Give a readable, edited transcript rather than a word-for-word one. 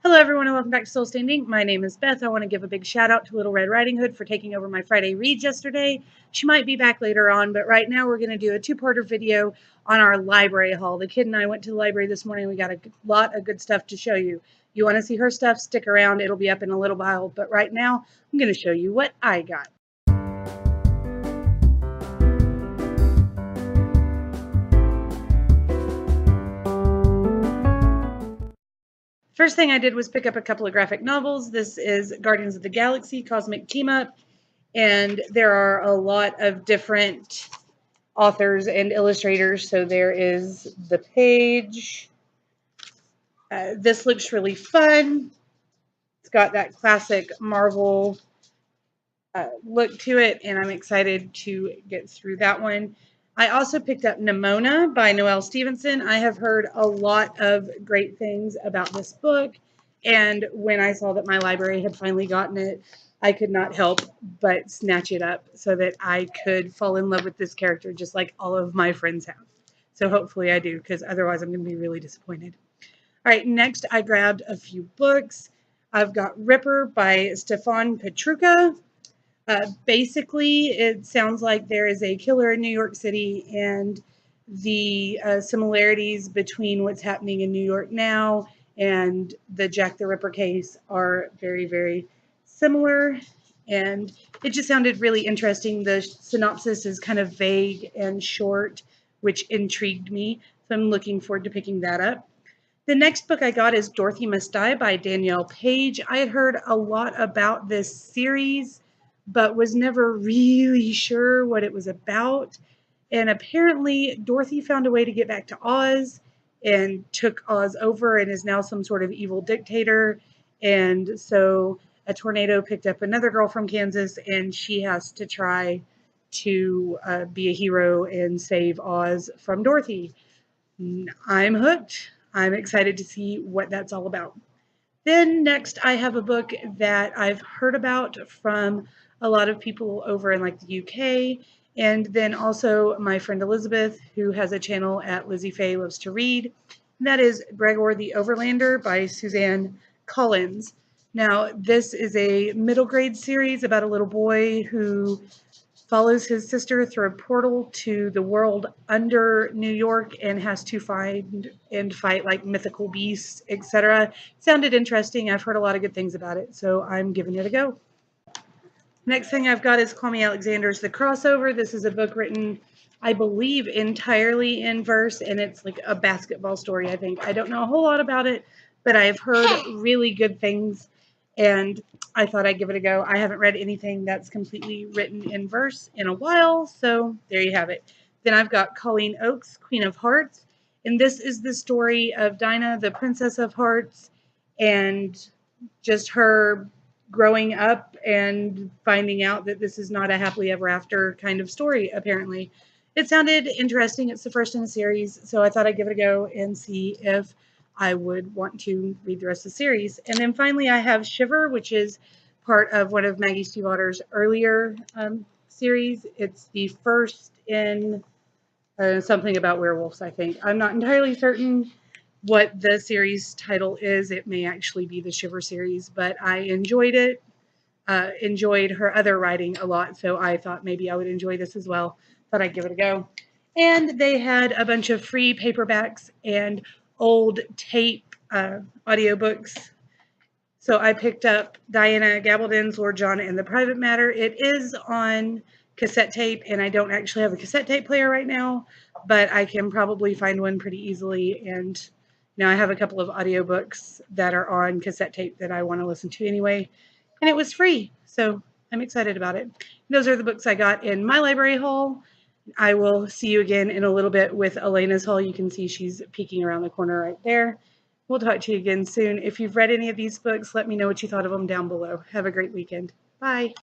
Hello everyone and welcome back to Soul Standing. My name is Beth. I want to give a big shout out to Little Red Riding Hood for taking over my Friday reads yesterday. She might be back later on, but right now we're going to do a two-parter video on our library haul. The kid and I went to the library this morning. We got a lot of good stuff to show you. You want to see her stuff? Stick around. It'll be up in a little while, but right now I'm going to show you what I got. First thing I did was pick up a couple of graphic novels. This is Guardians of the Galaxy Cosmic Team Up, and there are a lot of different authors and illustrators. So there is the page. This looks really fun. It's got that classic Marvel look to it, and I'm excited to get through that one. I also picked up Nimona by Noelle Stevenson. I have heard a lot of great things about this book, and when I saw that my library had finally gotten it, I could not help but snatch it up so that I could fall in love with this character just like all of my friends have. So hopefully I do, because otherwise I'm going to be really disappointed. All right, next I grabbed a few books. I've got Ripper by Stefan Petruka. Basically, it sounds like there is a killer in New York City, and the similarities between what's happening in New York now and the Jack the Ripper case are very, very similar. And it just sounded really interesting. The synopsis is kind of vague and short, which intrigued me. So I'm looking forward to picking that up. The next book I got is Dorothy Must Die by Danielle Page. I had heard a lot about this series, but was never really sure what it was about. And apparently Dorothy found a way to get back to Oz and took Oz over and is now some sort of evil dictator. And so a tornado picked up another girl from Kansas, and she has to try to be a hero and save Oz from Dorothy. I'm hooked. I'm excited to see what that's all about. Then next I have a book that I've heard about from a lot of people over in like the UK, and then also my friend Elizabeth, who has a channel at Lizzie Faye Loves to Read. That is Gregor the Overlander by Suzanne Collins. Now, this is a middle grade series about a little boy who follows his sister through a portal to the world under New York and has to find and fight like mythical beasts, etc. Sounded interesting. I've heard a lot of good things about it, so I'm giving it a go. Next thing I've got is Call Me Alexander's The Crossover. This is a book written, I believe, entirely in verse, and it's like a basketball story, I think. I don't know a whole lot about it, but I've heard really good things, and I thought I'd give it a go. I haven't read anything that's completely written in verse in a while, so there you have it. Then I've got Colleen Oakes, Queen of Hearts, and this is the story of Dinah, the Princess of Hearts, and just her growing up and finding out that this is not a happily ever after kind of story, apparently. It sounded interesting. It's the first in a series, so I thought I'd give it a go and see if I would want to read the rest of the series. And then finally I have Shiver, which is part of one of Maggie Stiefvater's earlier series. It's the first in something about werewolves, I think. I'm not entirely certain what the series title is. It may actually be the Shiver series, but I enjoyed it, enjoyed her other writing a lot, so I thought maybe I would enjoy this as well. Thought I'd give it a go. And they had a bunch of free paperbacks and old tape audiobooks. So I picked up Diana Gabaldon's Lord John and the Private Matter. It is on cassette tape, and I don't actually have a cassette tape player right now, but I can probably find one pretty easily. And now I have a couple of audiobooks that are on cassette tape that I want to listen to anyway, and it was free, so I'm excited about it. Those are the books I got in my library haul. I will see you again in a little bit with Elena's haul. You can see she's peeking around the corner right there. We'll talk to you again soon. If you've read any of these books, let me know what you thought of them down below. Have a great weekend. Bye.